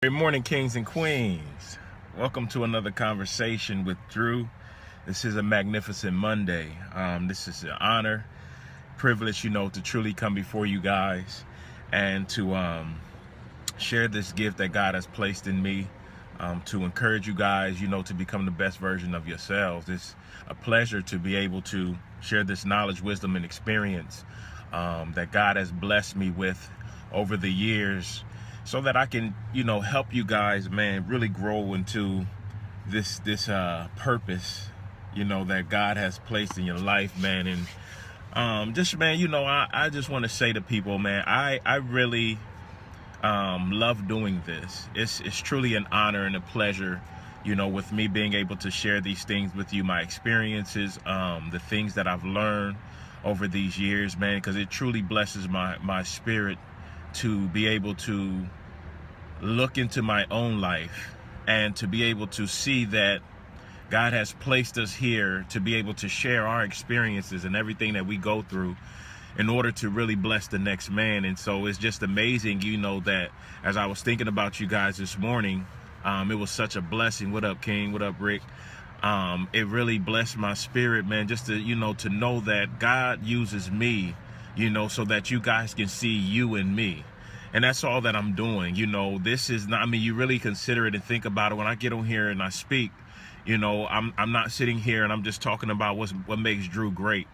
Good morning, kings and queens. Welcome to another conversation with Drew. This is a magnificent Monday. This is an honor, privilege, to truly come before you guys and to share this gift that God has placed in me, to encourage you guys, to become the best version of yourselves. It's a pleasure to be able to share this knowledge, wisdom, and experience that God has blessed me with over the years, so that I can, help you guys, man, really grow into this purpose, that God has placed in your life, man. And I just want to say to people, man, I really love doing this. It's truly an honor and a pleasure, with me being able to share these things with you, my experiences, the things that I've learned over these years, man, because it truly blesses my spirit to be able to look into my own life and to be able to see that God has placed us here to be able to share our experiences and everything that we go through in order to really bless the next man. And so it's just amazing, that as I was thinking about you guys this morning, it was such a blessing. What up, King? What up, Rick? It really blessed my spirit, man, just to, to know that God uses me, so that you guys can see you and me. And that's all that I'm doing. This is not, you really consider it and think about it. When I get on here and I speak, I'm not sitting here and I'm just talking about what makes Drew great.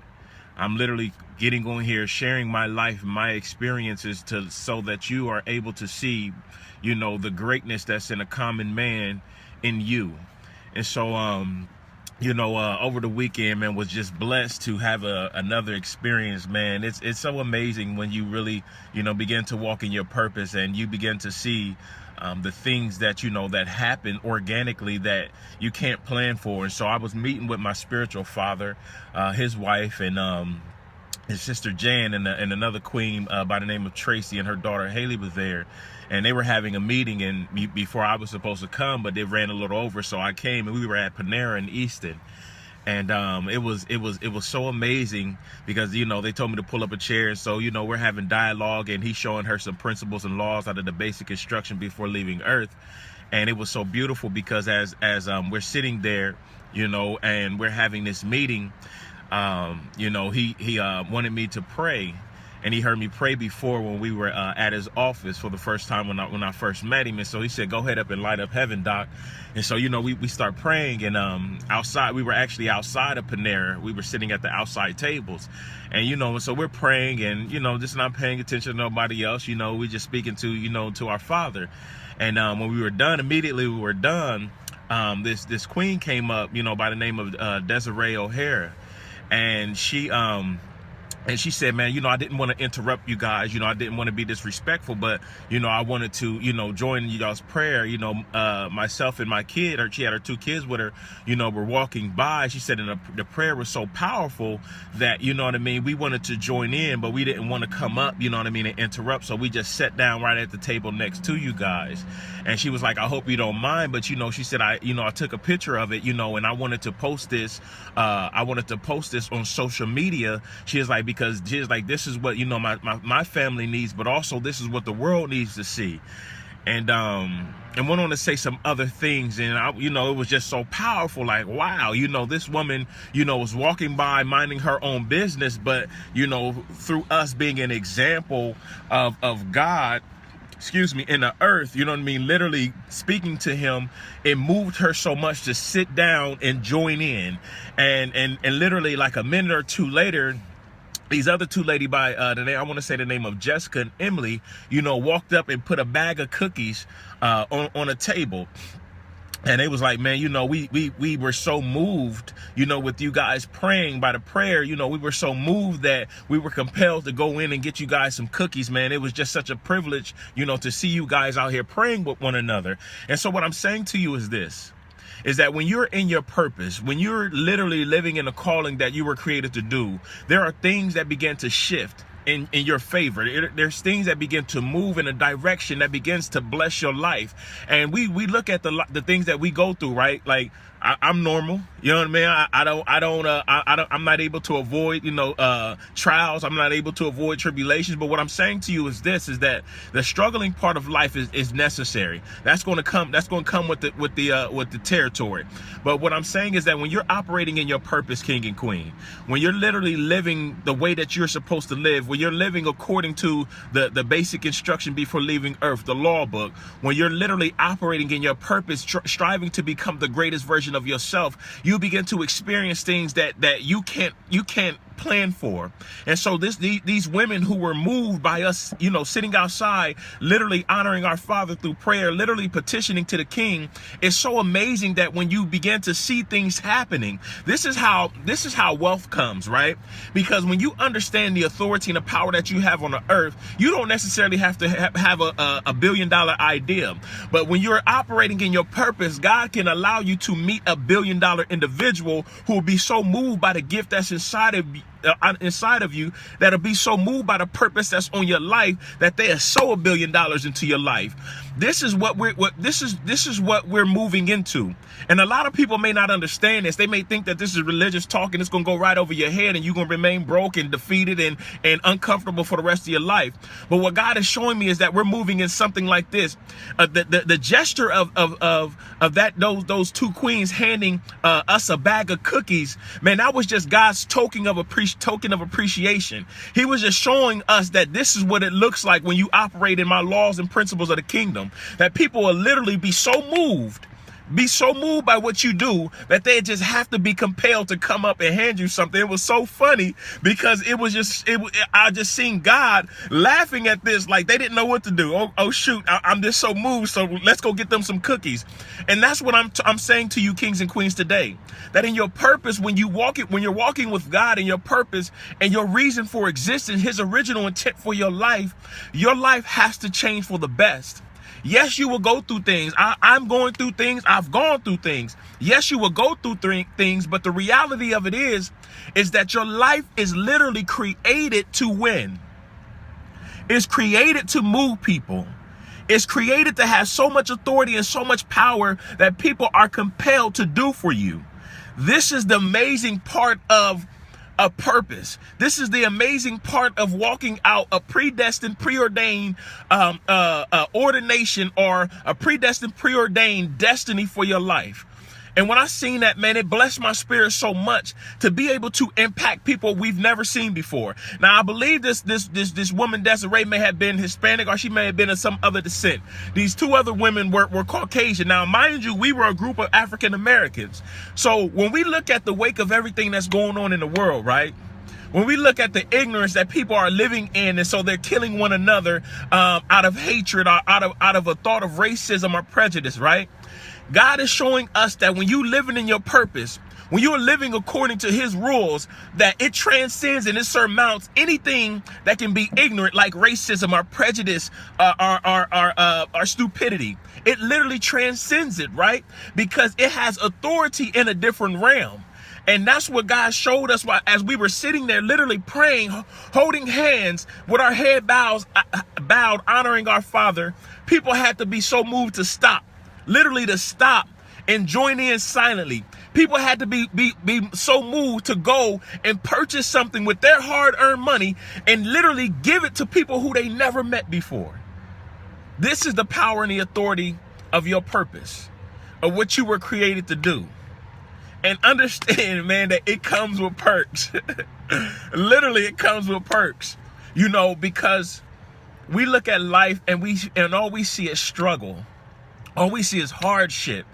I'm literally getting on here, sharing my life, my experiences, so that you are able to see, the greatness that's in a common man in you. And so, over the weekend, man, was just blessed to have another experience, man. It's so amazing when you really, begin to walk in your purpose and you begin to see the things that, that happen organically that you can't plan for. And so I was meeting with my spiritual father, his wife, and his sister Jan, and another queen by the name of Tracy, and her daughter Haley was there. And they were having a meeting, and before I was supposed to come, but they ran a little over, so I came, and we were at Panera in Easton. And it was so amazing because, they told me to pull up a chair. And so, we're having dialogue, and he's showing her some principles and laws out of the basic instruction before leaving Earth. And it was so beautiful because as we're sitting there, and we're having this meeting, he wanted me to pray. And he heard me pray before when we were at his office for the first time when I first met him. And so he said, "Go ahead up and light up heaven, Doc." And so, we start praying, and outside, we were actually outside of Panera. We were sitting at the outside tables. And, and so we're praying and, just not paying attention to nobody else. We just speaking to, to our Father. And when we were done, immediately we were done, this queen came up, by the name of Desiree O'Hara. And she said, "Man, I didn't want to interrupt you guys. I didn't want to be disrespectful, but, I wanted to, join y'all's prayer. Myself and my kid, she had her two kids with her, were walking by." She said, and the prayer was so powerful that, we wanted to join in, but we didn't want to come up, and interrupt. So we just sat down right at the table next to you guys. And she was like, "I hope you don't mind." But, she said, I took a picture of it, and I wanted to post this. I wanted to post this on social media. She was like, because she was like, this is what, my family needs, but also this is what the world needs to see. And went on to say some other things. And, it was just so powerful. Like, wow, this woman, was walking by minding her own business, but, through us being an example of God, in the earth, literally speaking to him, it moved her so much to sit down and join in. And literally like a minute or two later, these other two ladies by the name, I want to say the name of Jessica and Emily, walked up and put a bag of cookies on a table. And they was like, "Man, we were so moved, with you guys praying by the prayer, we were so moved that we were compelled to go in and get you guys some cookies, man. It was just such a privilege, to see you guys out here praying with one another." And so what I'm saying to you is this, is that when you're in your purpose, when you're literally living in a calling that you were created to do, there are things that begin to shift in your favor. There's things that begin to move in a direction that begins to bless your life. And we look at the things that we go through, right? Like I'm normal. You know what I mean? I'm not able to avoid, trials. I'm not able to avoid tribulations. But what I'm saying to you is this, is that the struggling part of life is necessary. That's going to come with the territory. But what I'm saying is that when you're operating in your purpose, king and queen, when you're literally living the way that you're supposed to live, when you're living according to the basic instruction before leaving earth, the law book, when you're literally operating in your purpose, striving to become the greatest version of yourself, you begin to experience things that you can't plan for. And so these women who were moved by us, sitting outside, literally honoring our Father through prayer, literally petitioning to the King, is so amazing that when you begin to see things happening, this is how wealth comes, right? Because when you understand the authority and the power that you have on the earth, you don't necessarily have to have $1 billion idea. But when you're operating in your purpose, God can allow you to meet $1 billion individual who will be so moved by the gift that's inside of you, that'll be so moved by the purpose that's on your life, that they sow $1 billion into your life. This is what we're moving into. And a lot of people may not understand this. They may think that this is religious talk and it's going to go right over your head and you're going to remain broke and defeated and uncomfortable for the rest of your life. But what God is showing me is that we're moving in something like this. The gesture of those two queens handing us a bag of cookies, man, that was just God's token of appreciation. He was just showing us that this is what it looks like when you operate in my laws and principles of the kingdom, that people will literally be so moved by what you do that they just have to be compelled to come up and hand you something. It was so funny because I just seen God laughing at this, like they didn't know what to do. Oh shoot, I'm just so moved, so let's go get them some cookies. And that's what I'm saying to you, kings and queens, today, that in your purpose, when you're walking with God in your purpose and your reason for existence, his original intent for your life has to change for the best. Yes, you will go through things. I'm going through things. I've gone through things. Yes, you will go through things, but the reality of it is that your life is literally created to win. It's created to move people. It's created to have so much authority and so much power that people are compelled to do for you. This is the amazing part of a purpose. This is the amazing part of walking out a predestined, preordained ordination, or a predestined, preordained destiny for your life. And when I seen that, man, it blessed my spirit so much to be able to impact people we've never seen before. Now, I believe this woman, Desiree, may have been Hispanic, or she may have been of some other descent. These two other women were Caucasian. Now, mind you, we were a group of African Americans. So when we look at the wake of everything that's going on in the world, right? When we look at the ignorance that people are living in, and so they're killing one another out of hatred, or out of a thought of racism or prejudice, right? God is showing us that when you living in your purpose, when you are living according to his rules, that it transcends and it surmounts anything that can be ignorant, like racism or prejudice or stupidity. It literally transcends it, right? Because it has authority in a different realm. And that's what God showed us as we were sitting there literally praying, holding hands with our head bowed, honoring our Father. People had to be so moved to stop. Literally to stop and join in silently. People had to be so moved to go and purchase something with their hard-earned money and literally give it to people who they never met before. This is the power and the authority of your purpose, of what you were created to do. And understand, man, that it comes with perks. Literally, it comes with perks. Because we look at life and all we see is struggle. All we see is hardship.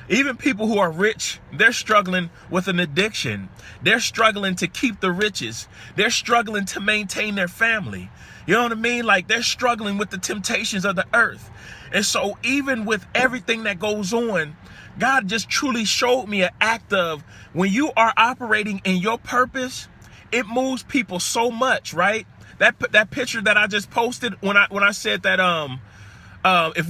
Even people who are rich, they're struggling with an addiction. They're struggling to keep the riches. They're struggling to maintain their family. You know what I mean? Like, they're struggling with the temptations of the earth. And so even with everything that goes on, God just truly showed me an act of when you are operating in your purpose, it moves people so much, right? That picture that I just posted when I said that if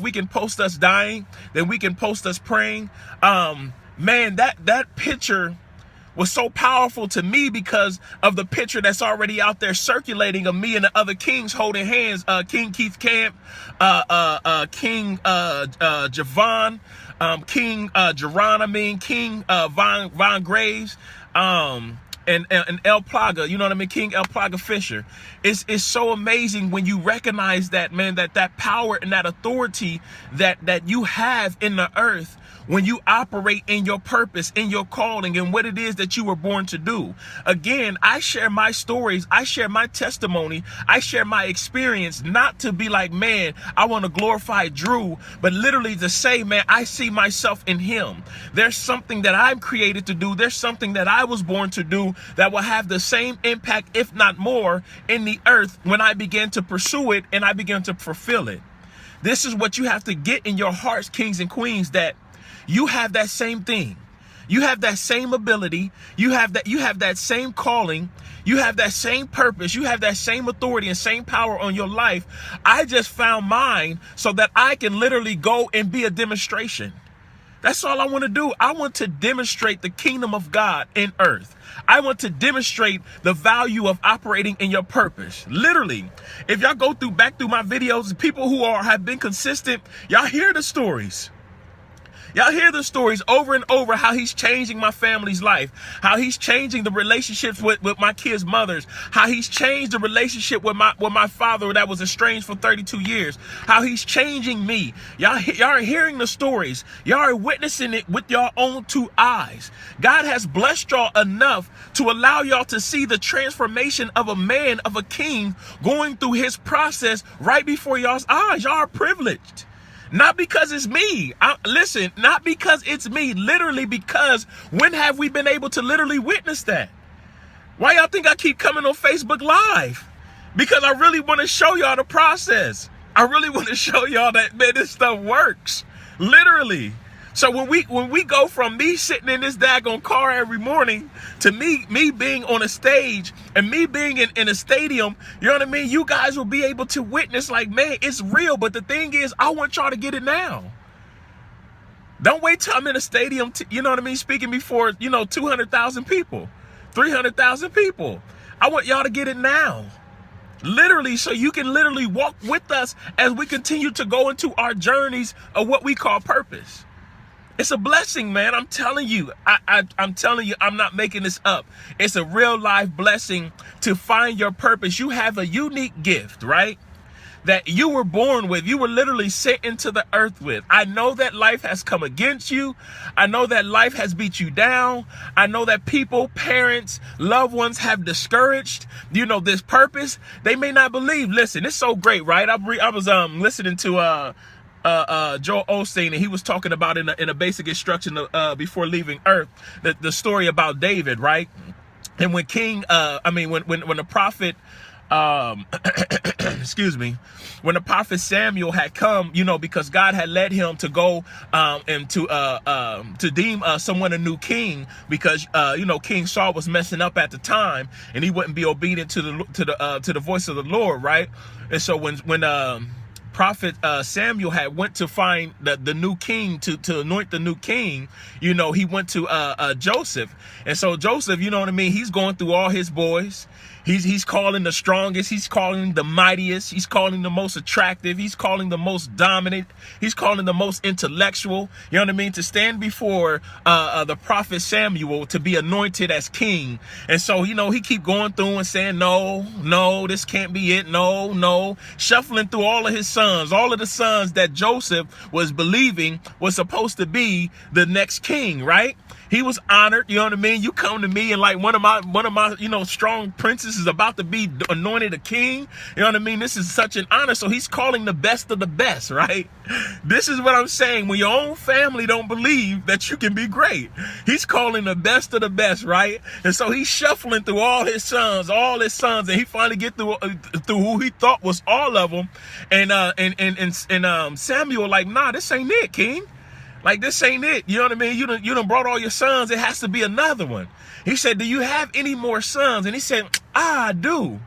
we can post us dying, then we can post us praying. Man, that picture was so powerful to me because of the picture that's already out there circulating of me and the other kings holding hands. King Keith Camp, King Javon, King Geron, King Von Graves, and El Plaga, you know what I mean? King El Plaga Fisher. It's so amazing when you recognize that, man, that power and that authority that you have in the earth when you operate in your purpose, in your calling, and what it is that you were born to do. Again, I share my stories, I share my testimony, I share my experience, not to be like, man, I want to glorify Drew, but literally to say, man, I see myself in him. There's something that I'm created to do. There's something that I was born to do that will have the same impact, if not more, in the earth when I begin to pursue it and I begin to fulfill it. This is what you have to get in your hearts, kings and queens, that you have that same thing. You have that same ability. You have that same calling. You have that same purpose. You have that same authority and same power on your life. I just found mine so that I can literally go and be a demonstration. That's all I want to do. I want to demonstrate the kingdom of God in earth. I want to demonstrate the value of operating in your purpose. Literally, if y'all go back through my videos, people who have been consistent, y'all hear the stories. Y'all hear the stories over and over, how he's changing my family's life, how he's changing the relationships with my kids' mothers, how he's changed the relationship with my father that was estranged for 32 years, how he's changing me. Y'all are hearing the stories. Y'all are witnessing it with your own two eyes. God has blessed y'all enough to allow y'all to see the transformation of a man, of a king, going through his process right before y'all's eyes. Y'all are privileged. Not because it's me. Listen, not because it's me. Literally because when have we been able to literally witness that? Why y'all think I keep coming on Facebook Live? Because I really want to show y'all the process. I really want to show y'all that, man, this stuff works. Literally. So when we go from me sitting in this daggone car every morning to me being on a stage and me being in a stadium, you know what I mean? You guys will be able to witness, like, man, it's real. But the thing is, I want y'all to get it now. Don't wait till I'm in a stadium, you know what I mean, speaking before, 200,000 people, 300,000 people. I want y'all to get it now. Literally, so you can literally walk with us as we continue to go into our journeys of what we call purpose. It's a blessing, man. I'm telling you. I'm telling you, I'm not making this up. It's a real life blessing to find your purpose. You have a unique gift, right? That you were born with. You were literally sent into the earth with. I know that life has come against you. I know that life has beat you down. I know that people, parents, loved ones have discouraged, this purpose. They may not believe. Listen, it's so great, right? I was listening to Joel Osteen, and he was talking about in a basic instruction before leaving earth, the story about David, right? And when when the prophet excuse me, when the prophet Samuel had come, because God had led him to go and to deem someone a new king, because King Saul was messing up at the time and he wouldn't be obedient to the voice of the Lord, right? And so when Prophet Samuel had went to find the new king to anoint the new king, he went to Joseph. And so Joseph, you know what I mean, he's going through all his boys. He's calling the strongest, he's calling the mightiest, he's calling the most attractive, he's calling the most dominant, he's calling the most intellectual, you know what I mean, to stand before the prophet Samuel to be anointed as king. And so, he keep going through and saying, no, this can't be it, no, shuffling through all of his sons, all of the sons that Joseph was believing was supposed to be the next king, right? He was honored, you know what I mean? You come to me and like one of my strong princes is about to be anointed a king. You know what I mean? This is such an honor. So he's calling the best of the best, right? This is what I'm saying. When your own family don't believe that you can be great, he's calling the best of the best, right? And so he's shuffling through all his sons, and he finally get through who he thought was all of them. And Samuel like, nah, this ain't it, king. Like, this ain't it. You know what I mean? You done brought all your sons. It has to be another one. He said, do you have any more sons? And he said, I do.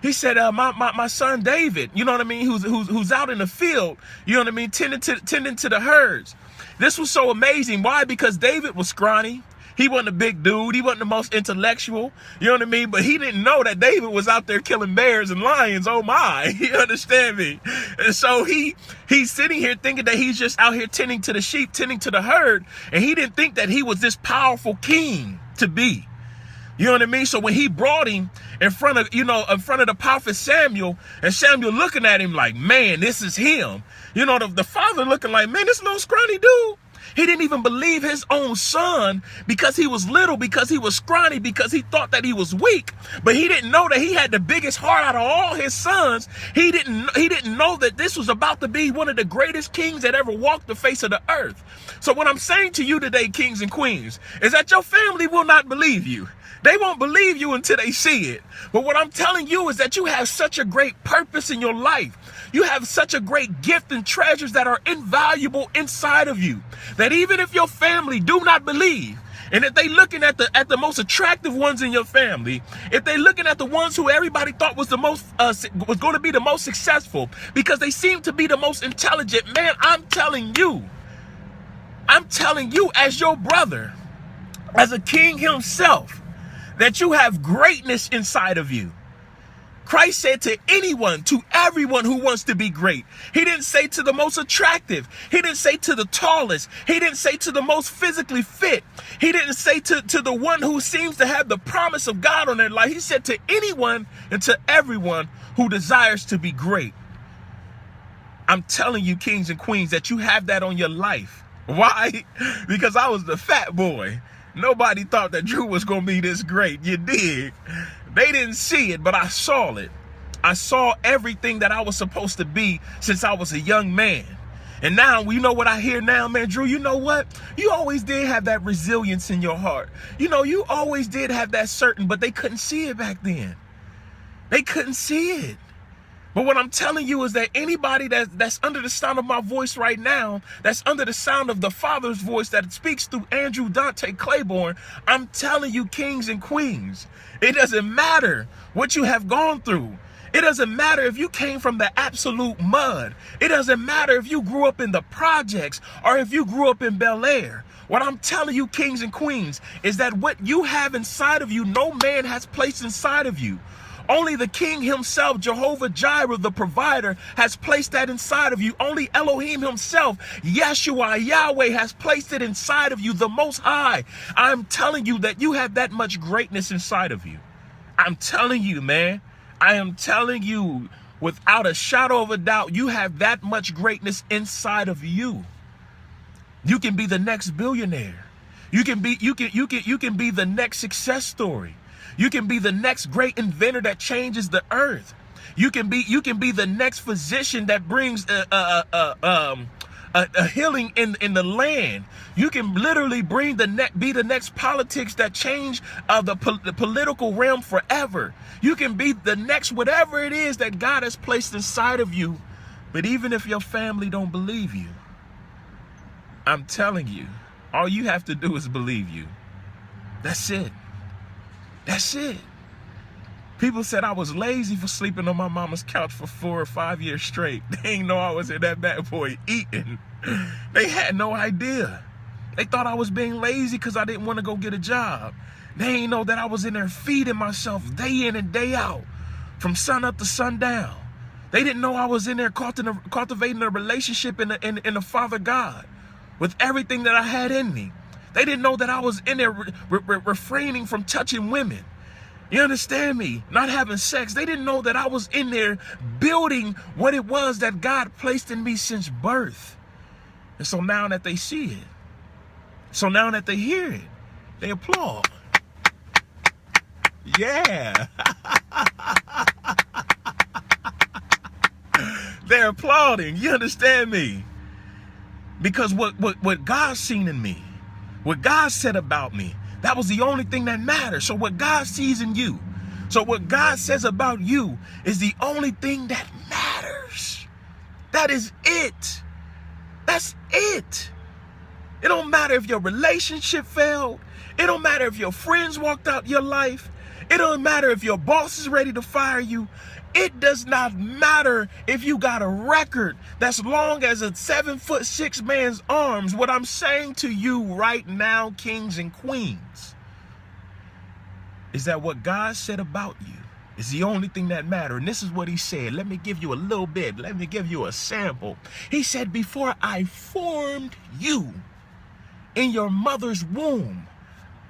He said, my son David, you know what I mean? Who's out in the field, you know what I mean? Tending to the herds. This was so amazing. Why? Because David was scrawny. He wasn't a big dude. He wasn't the most intellectual. You know what I mean? But he didn't know that David was out there killing bears and lions. Oh my, you understand me? And so he's sitting here thinking that he's just out here tending to the sheep, tending to the herd. And he didn't think that he was this powerful king to be. You know what I mean? So when he brought him in front of the prophet Samuel, and Samuel looking at him like, man, this is him. You know, the father looking like, man, this little scrawny dude. He didn't even believe his own son because he was little, because he was scrawny, because he thought that he was weak. But he didn't know that he had the biggest heart out of all his sons. He didn't know that this was about to be one of the greatest kings that ever walked the face of the earth. So what I'm saying to you today, kings and queens, is that your family will not believe you. They won't believe you until they see it. But what I'm telling you is that you have such a great purpose in your life. You have such a great gift and treasures that are invaluable inside of you, that even if your family do not believe, and if they looking at the most attractive ones in your family, if they looking at the ones who everybody thought was the most was going to be the most successful because they seem to be the most intelligent, man, I'm telling you as your brother, as a king himself, that you have greatness inside of you. Christ said to anyone, to everyone who wants to be great. He didn't say to the most attractive. He didn't say to the tallest. He didn't say to the most physically fit. He didn't say to the one who seems to have the promise of God on their life. He said to anyone and to everyone who desires to be great. I'm telling you, kings and queens, that you have that on your life. Why? Because I was the fat boy. Nobody thought that Drew was going to be this great. You did. They didn't see it, but I saw it. I saw everything that I was supposed to be since I was a young man. And now, you know what I hear now, man? Drew, you know what? You always did have that resilience in your heart. You know, you always did have that certain, but they couldn't see it back then. They couldn't see it. But what I'm telling you is that anybody that's under the sound of my voice right now, that's under the sound of the Father's voice that speaks through Andrew Dante Clayborn, I'm telling you, kings and queens, it doesn't matter what you have gone through. It doesn't matter if you came from the absolute mud. It doesn't matter if you grew up in the projects or if you grew up in Bel Air. What I'm telling you, kings and queens, is that what you have inside of you, no man has placed inside of you. Only the King himself, Jehovah Jireh, the provider, has placed that inside of you. Only Elohim himself, Yeshua, Yahweh, has placed it inside of you, the Most High. I'm telling you that you have that much greatness inside of you. I'm telling you, man. I am telling you, without a shadow of a doubt, you have that much greatness inside of you. You can be the next billionaire. You can be the next success story. You can be the next great inventor that changes the earth. You can be the next physician that brings a healing in the land. You can literally be the next politics that change the political realm forever. You can be the next whatever it is that God has placed inside of you. But even if your family don't believe you, I'm telling you, all you have to do is believe you. That's it. That's it. People said I was lazy for sleeping on my mama's couch for 4 or 5 years straight. They ain't know I was in that bad boy eating. They had no idea. They thought I was being lazy because I didn't want to go get a job. They ain't know that I was in there feeding myself day in and day out, from sun up to sundown. They didn't know I was in there cultivating a relationship in the Father God with everything that I had in me. They didn't know that I was in there refraining from touching women. You understand me? Not having sex. They didn't know that I was in there building what it was that God placed in me since birth. And so now that they see it, so now that they hear it, they applaud. Yeah. They're applauding. You understand me? Because what God seen in me, what God said about me, that was the only thing that matters. So what God sees in you, so what God says about you is the only thing that matters. That is it. That's it. It don't matter if your relationship failed. It don't matter if your friends walked out your life. It don't matter if your boss is ready to fire you. It does not matter if you got a record that's long as a 7'6" man's arms. What I'm saying to you right now, kings and queens, is that what God said about you is the only thing that matters. And this is what he said. Let me give you a little bit. Let me give you a sample. He said, before I formed you in your mother's womb,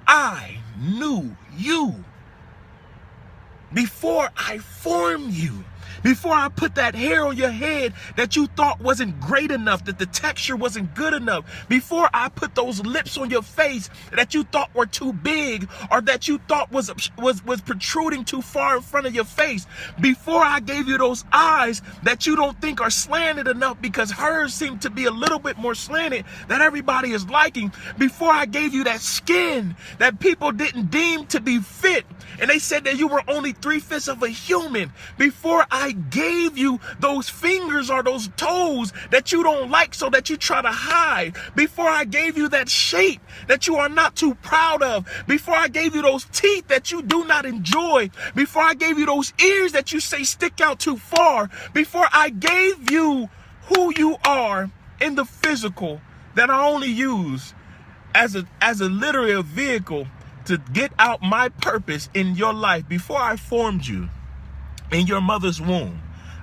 I knew you. Before I formed you, before I put that hair on your head that you thought wasn't great enough, that the texture wasn't good enough, before I put those lips on your face that you thought were too big or that you thought was protruding too far in front of your face, before I gave you those eyes that you don't think are slanted enough because hers seem to be a little bit more slanted that everybody is liking, before I gave you that skin that people didn't deem to be fit and they said that you were only 3/5 of a human, before I gave you those fingers or those toes that you don't like so that you try to hide, before I gave you that shape that you are not too proud of, before I gave you those teeth that you do not enjoy, before I gave you those ears that you say stick out too far, before I gave you who you are in the physical that I only use as a literary vehicle to get out my purpose in your life, before I formed you in your mother's womb,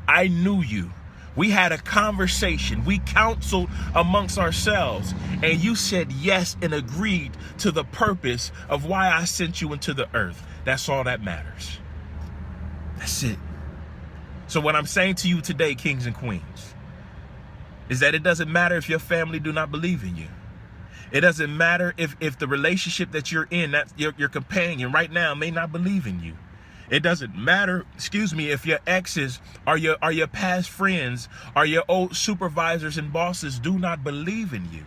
I knew you. We had a conversation. We counseled amongst ourselves. And you said yes and agreed to the purpose of why I sent you into the earth. That's all that matters. That's it. So what I'm saying to you today, kings and queens, is that it doesn't matter if your family do not believe in you. It doesn't matter if the relationship that you're in, that your companion right now may not believe in you. It doesn't matter, if your exes or your past friends or your old supervisors and bosses do not believe in you.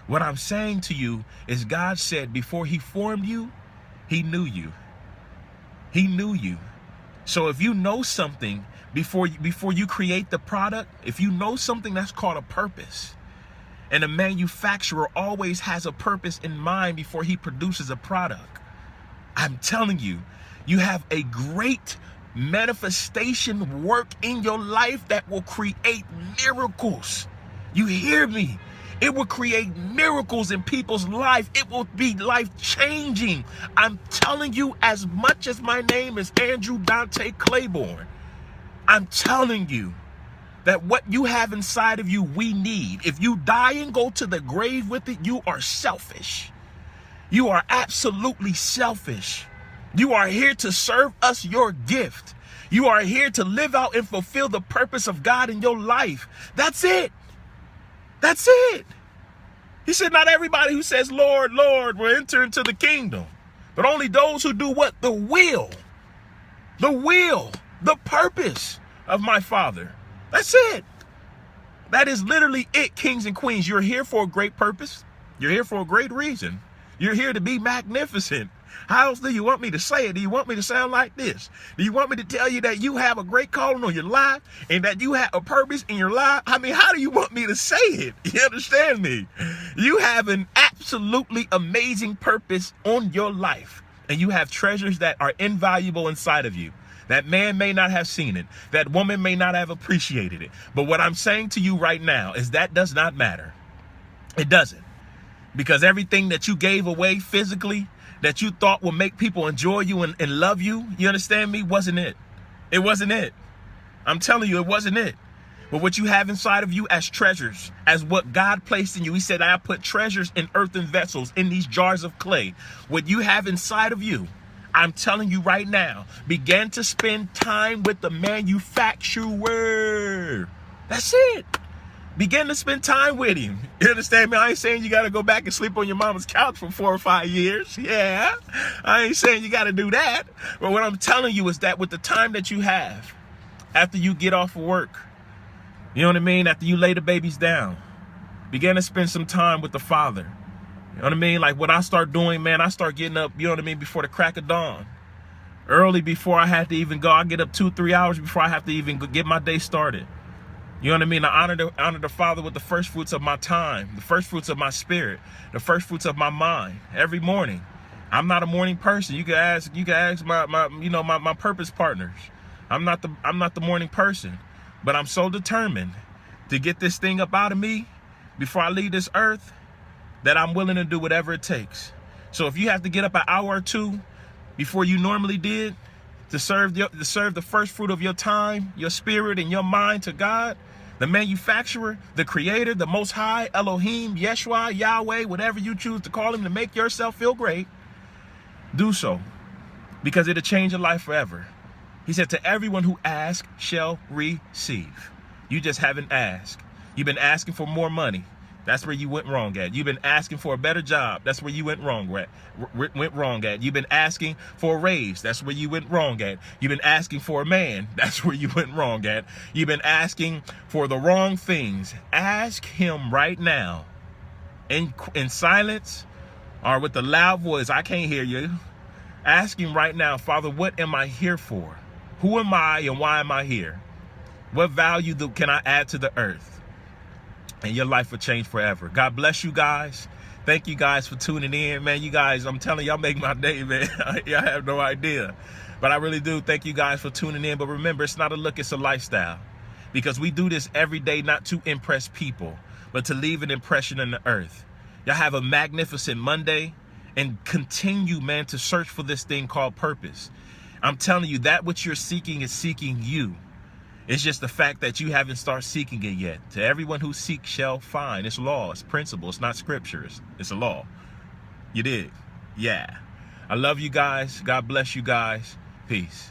What I'm saying to you is God said before he formed you, he knew you. He knew you. So if you know something before you create the product, if you know something, that's called a purpose. And a manufacturer always has a purpose in mind before he produces a product. I'm telling you, you have a great manifestation work in your life that will create miracles. You hear me? It will create miracles in people's life. It will be life-changing. I'm telling you, as much as my name is Andrew Dante Clayborn, I'm telling you that what you have inside of you, we need. If you die and go to the grave with it, you are selfish. You are absolutely selfish. You are here to serve us your gift. You are here to live out and fulfill the purpose of God in your life. That's it. That's it. He said, not everybody who says, Lord, Lord, will enter into the kingdom, but only those who do what? The will, the purpose of my Father. That's it. That is literally it, kings and queens. You're here for a great purpose. You're here for a great reason. You're here to be magnificent. How else do you want me to say it? Do you want me to sound like this? Do you want me to tell you that you have a great calling on your life and that you have a purpose in your life? I mean, how do you want me to say it? You understand me? You have an absolutely amazing purpose on your life, and you have treasures that are invaluable inside of you. That man may not have seen it. That woman may not have appreciated it. But what I'm saying to you right now is that does not matter. It doesn't. Because everything that you gave away physically that you thought would make people enjoy you and love you, you understand me, wasn't it. It wasn't it. I'm telling you, it wasn't it. But what you have inside of you as treasures, as what God placed in you, he said, I put treasures in earthen vessels, in these jars of clay. What you have inside of you, I'm telling you right now, begin to spend time with the manufacturer. That's it. Begin to spend time with him. You understand me? I ain't saying you got to go back and sleep on your mama's couch for 4 or 5 years. Yeah. I ain't saying you got to do that. But what I'm telling you is that with the time that you have, after you get off of work, you know what I mean? After you lay the babies down, begin to spend some time with the Father. You know what I mean? Like what I start doing, man, I start getting up, you know what I mean, before the crack of dawn. Early before I have to even go. I get up 2-3 hours before I have to even get my day started. You know what I mean? I honor the Father with the first fruits of my time, the first fruits of my spirit, the first fruits of my mind every morning. I'm not a morning person. You can ask my purpose partners. I'm not the morning person, but I'm so determined to get this thing up out of me before I leave this earth that I'm willing to do whatever it takes. So if you have to get up an hour or two before you normally did to serve the first fruit of your time, your spirit, and your mind to God, the manufacturer, the creator, the most high, Elohim, Yeshua, Yahweh, whatever you choose to call him, to make yourself feel great, do so, because it'll change your life forever. He said, to everyone who asks shall receive. You just haven't asked. You've been asking for more money. That's where you went wrong at. You've been asking for a better job. That's where you went wrong at. You've been asking for a raise. That's where you went wrong at. You've been asking for a man. That's where you went wrong at. You've been asking for the wrong things. Ask him right now in silence or with a loud voice. I can't hear you. Ask him right now, Father, what am I here for? Who am I and why am I here? What value can I add to the earth? And your life will change forever. God bless you guys. Thank you guys for tuning in, man. You guys, I'm telling y'all, make my day, man. Y'all have no idea. But I really do. Thank you guys for tuning in. But remember, it's not a look, it's a lifestyle. Because we do this every day, not to impress people, but to leave an impression on the earth. Y'all have a magnificent Monday and continue, man, to search for this thing called purpose. I'm telling you, that which you're seeking is seeking you. It's just the fact that you haven't started seeking it yet. To everyone who seeks shall find. It's law. It's principle. It's not scripture. It's a law. You did? Yeah. I love you guys. God bless you guys. Peace.